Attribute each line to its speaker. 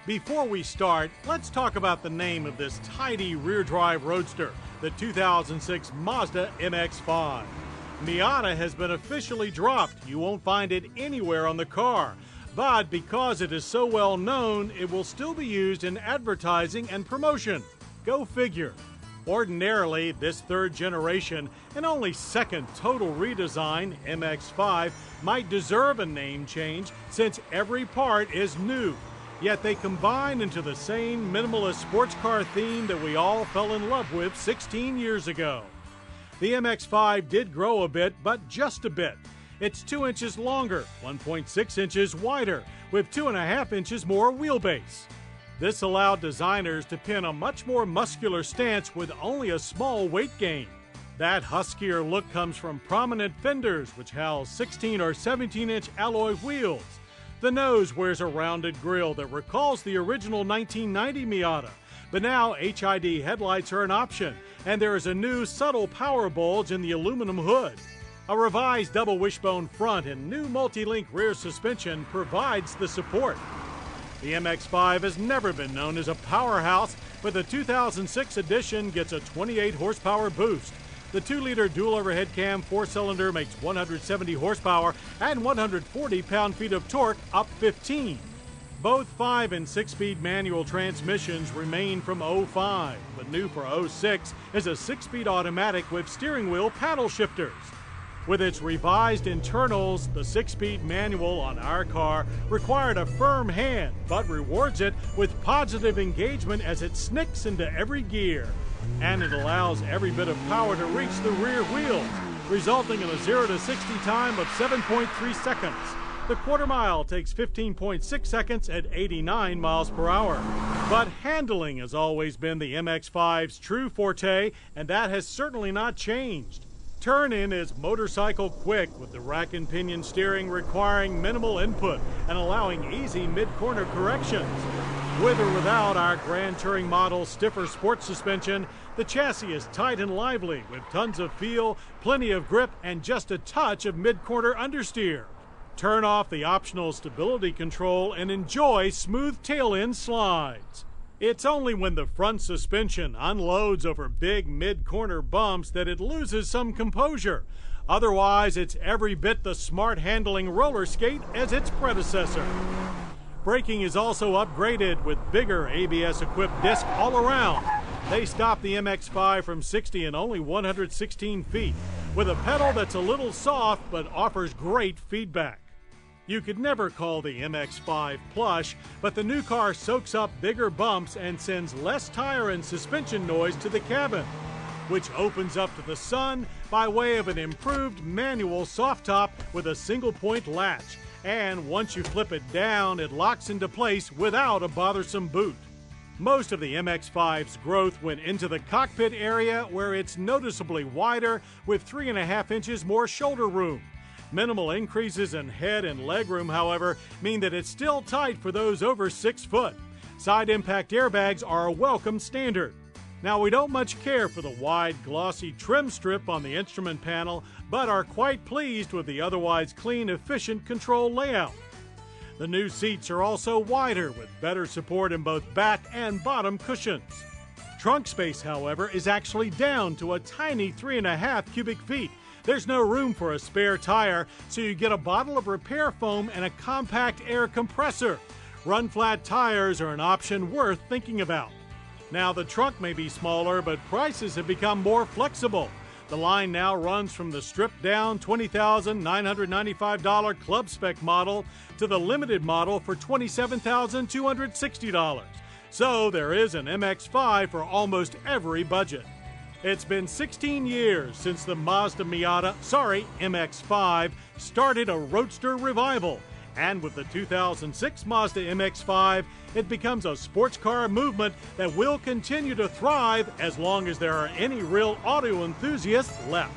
Speaker 1: Before we start, let's talk about the name of this tidy rear-drive roadster, the 2006 Mazda MX-5. Miata has been officially dropped. You won't find it anywhere on the car. But because it is so well known, it will still be used in advertising and promotion. Go figure. Ordinarily, this third generation and only second total redesign, MX-5, might deserve a name change since every part is new. Yet they combine into the same minimalist sports car theme that we all fell in love with 16 years ago. The MX-5 did grow a bit, but just a bit. It's 2 inches longer, 1.6 inches wider, with 2.5 inches more wheelbase. This allowed designers to pin a much more muscular stance with only a small weight gain. That huskier look comes from prominent fenders, which house 16 or 17-inch alloy wheels. The nose wears a rounded grille that recalls the original 1990 Miata, but now HID headlights are an option, and there is a new subtle power bulge in the aluminum hood. A revised double wishbone front and new multi-link rear suspension provides the support. The MX-5 has never been known as a powerhouse, but the 2006 edition gets a 28 horsepower boost. The 2-liter dual overhead cam 4-cylinder makes 170 horsepower and 140 pound-feet of torque, up 15. Both 5- and 6-speed manual transmissions remain from 05, but new for 06 is a 6-speed automatic with steering wheel paddle shifters. With its revised internals, the 6-speed manual on our car required a firm hand, but rewards it with positive engagement as it snicks into every gear. And it allows every bit of power to reach the rear wheels, resulting in a 0 to 60 time of 7.3 seconds. The quarter mile takes 15.6 seconds at 89 miles per hour. But handling has always been the MX-5's true forte, and that has certainly not changed. Turn-in is motorcycle quick, with the rack and pinion steering requiring minimal input and allowing easy mid-corner corrections. With or without our Grand Touring model's stiffer sports suspension, the chassis is tight and lively with tons of feel, plenty of grip, and just a touch of mid-corner understeer. Turn off the optional stability control and enjoy smooth tail-end slides. It's only when the front suspension unloads over big mid-corner bumps that it loses some composure. Otherwise, it's every bit the smart handling roller skate as its predecessor. Braking is also upgraded with bigger ABS-equipped discs all around. They stop the MX-5 from 60 in only 116 feet, with a pedal that's a little soft but offers great feedback. You could never call the MX-5 plush, but the new car soaks up bigger bumps and sends less tire and suspension noise to the cabin, which opens up to the sun by way of an improved manual soft top with a single-point latch. And once you flip it down, it locks into place without a bothersome boot. Most of the MX-5's growth went into the cockpit area, where it's noticeably wider with 3.5 inches more shoulder room. Minimal increases in head and leg room, however, mean that it's still tight for those over 6 foot. Side impact airbags are a welcome standard. Now, we don't much care for the wide, glossy trim strip on the instrument panel, but are quite pleased with the otherwise clean, efficient control layout. The new seats are also wider, with better support in both back and bottom cushions. Trunk space, however, is actually down to a tiny 3.5 cubic feet. There's no room for a spare tire, so you get a bottle of repair foam and a compact air compressor. Run-flat tires are an option worth thinking about. Now, the trunk may be smaller, but prices have become more flexible. The line now runs from the stripped-down $20,995 club spec model to the limited model for $27,260. So there is an MX-5 for almost every budget. It's been 16 years since the MX-5 started a roadster revival. And with the 2006 Mazda MX-5, it becomes a sports car movement that will continue to thrive as long as there are any real auto enthusiasts left.